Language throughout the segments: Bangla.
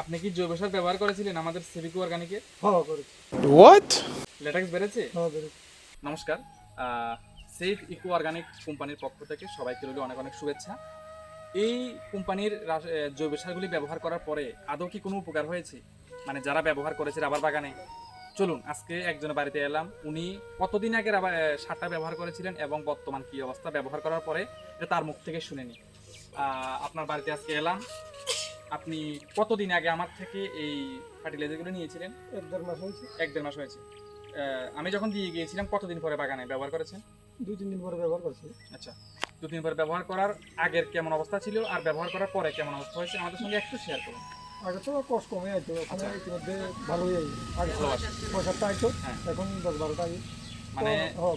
আপনি কি জৈব সার ব্যবহার করেছিলেন আমাদের সিভিকো অর্গানিকে? হ্যাঁ করেছি। What? লেটেক্স বেড়েছে? হ্যাঁ বেরোচ্ছে। নমস্কার, সেফ ইকো অর্গানিক কোম্পানির পক্ষ থেকে সবাইকে রইল অনেক অনেক শুভেচ্ছা। এই কোম্পানির জৈব সারগুলি ব্যবহার করার পরে আদৌ কি কোনো উপকার হয়েছে? মানে যারা ব্যবহার করেছে রাবার বাগানে, চলুন আজকে একজনের বাড়িতে এলাম। উনি কতদিন আগে রাবার সারটা ব্যবহার করেছিলেন এবং বর্তমান কি অবস্থা ব্যবহার করার পরে, এটা তার মুখ থেকে শুনে নিই। আপনার বাড়িতে আজকে এলাম। আপনি কতদিন আগে আমার থেকে এই ফার্টিলাইজারগুলো নিয়েছিলেন? 1-1.5 মাস হয়েছে। 1-1.5 মাস হয়েছে। আমি যখন দিয়ে গিয়েছিলাম কতদিন পরে বাগানে ব্যবহার করেছেন? 2-3 দিন পরে ব্যবহার করছি। আচ্ছা, 2-3 পরে ব্যবহার করার আগের কেমন অবস্থা ছিল আর ব্যবহার করার পরে কেমন অবস্থা হয়েছে আমাদের সঙ্গে একটু শেয়ার করুন। আগে তো কষ্ট কমে আইতো, এখন ইতিমধ্যে ভালোই আই। আগে ভালো আছে। 6-7টা আইতো, হ্যাঁ। এখন 10-12টা আই। মানে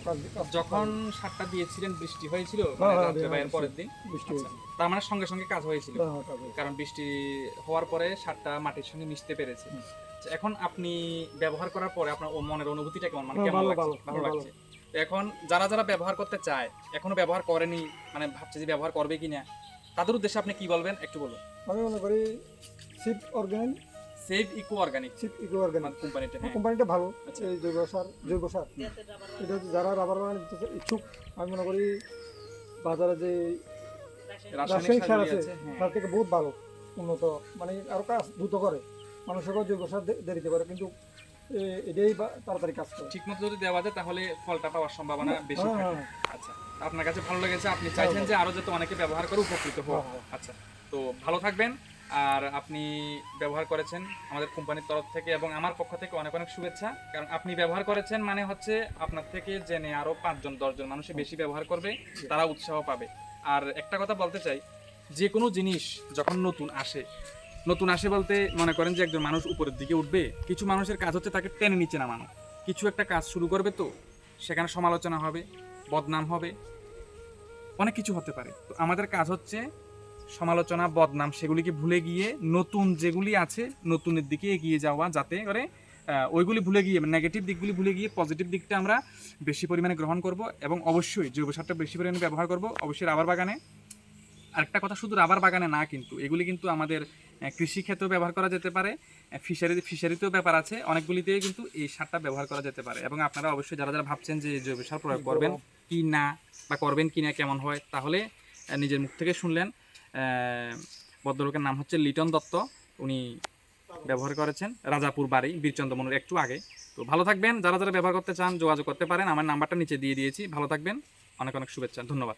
কাজ যখন সারটা দিয়েছিলেন বৃষ্টি হয়েছিল হ্যাঁ, হ্যাঁ, রাত্রে বা এর হ্যাঁ, পরের দিন? বৃষ্টি আচ্ছা, হয়েছে। তার মানে সঙ্গে সঙ্গে কাজ হয়েছিল, হ্যাঁ কাজ হয়েছে। কারণ বৃষ্টি হওয়ার পরে সারটা মাটির সঙ্গে মিশতে পেরেছে। আচ্ছা, এখন আপনি ব্যবহার করার পরে আপনার মনের অনুভূতিটা কেমন, মানে হ্যাঁ, কেমন ভালো, লাগছে? ভালো, ভালো ভালো। লাগছে। তো এখন যারা যারা ব্যবহার করতে চায়, এখনো ব্যবহার করেনি, মানে ভাবছে যে ব্যবহার করবে কিনা, তাদের উদ্দেশ্যে আপনি কি বলবেন একটু বলুন। আমি মনে করি সিপ অর্গানিক, সেভ ইকো অর্গানিক সিপ ইকো অর্গানিক কোম্পানিটা, হ্যাঁ। কোম্পানিটা ভালো। আচ্ছা। এই জৈব সার এটা হচ্ছে যারা রাবার বাগান দিতে ইচ্ছুক, আমি মনে করি বাজারে যে রাসায়নিক সার সারগুলি আছে হ্যাঁ। তার থেকে বহুত ভালো, উন্নত, মানে আরো কাজ দ্রুত করে। মানুষের জৈব সার দেরিতে করে, কিন্তু এটাই তাড়াতাড়ি কাজ করে। ঠিক মতো যদি দেওয়া যায় তাহলে ফলটা পাওয়ার সম্ভাবনা বেশি হ্যাঁ, থাকে। হ্যাঁ। আচ্ছা, আপনার কাছে ভালো লেগেছে, আপনি চাইছেন যে আরো যাতে অনেকে ব্যবহার করে উপকৃত হোক। হ্যাঁ, হ্যাঁ। আচ্ছা, তো ভালো থাকবেন। আর আপনি ব্যবহার করেছেন আমাদের কোম্পানির তরফ থেকে এবং আমার পক্ষ থেকে অনেক অনেক শুভেচ্ছা, কারণ আপনি ব্যবহার করেছেন মানে হচ্ছে আপনার থেকে জেনে আরো 5-10 জন মানুষ বেশি ব্যবহার করবে, তারা উৎসাহ পাবে। আর একটা কথা বলতে চাই, যে কোনো জিনিস যখন নতুন আসে বলতে মনে করেন যে একজন মানুষ উপরের দিকে উঠবে, কিছু মানুষের কাজ হচ্ছে তাকে টেনে নিচে নামানো। কিছু একটা কাজ শুরু করবে, তো সেখানে সমালোচনা হবে, বদনাম হবে, অনেক কিছু হতে পারে। তো আমাদের কাজ হচ্ছে সমালোচনা, বদনাম সেগুলিকে ভুলে গিয়ে নতুন যেগুলি আছে নতুনের দিকে এগিয়ে যাওয়া, যাতে করে ওইগুলি ভুলে গিয়ে নেগেটিভ দিকগুলি ভুলে গিয়ে পজিটিভ দিকটা আমরা বেশি পরিমাণে গ্রহণ করব এবং অবশ্যই জৈব সারটা বেশি পরিমাণে ব্যবহার করব, অবশ্যই রাবার বাগানে। আরেকটা কথা, শুধু রাবার বাগানে না, কিন্তু এগুলি কিন্তু আমাদের কৃষি ক্ষেত্রেও ব্যবহার করা যেতে পারে, ফিশারিতেও ব্যাপার আছে, অনেকগুলিতেই কিন্তু এই সারটা ব্যবহার করা যেতে পারে। এবং আপনারা অবশ্যই যারা যারা ভাবছেন যে জৈব সার প্রয়োগ করবেন কি না বা করবেন কি না, কেমন হয়, তাহলে নিজের মুখ থেকে শুনলেন। ভদ্রলোকের নাম হচ্ছে লিটন দত্ত, উনি ব্যবহার করেছেন, রাজাপুর বাড়ি, বীরচন্দ্র একটু আগে। তো ভালো থাকবেন, যারা যারা ব্যবহার করতে চান যোগাযোগ করতে পারেন, আমার নাম্বারটা নিচে দিয়ে দিয়েছি। ভালো থাকবেন, অনেক অনেক শুভেচ্ছা, ধন্যবাদ।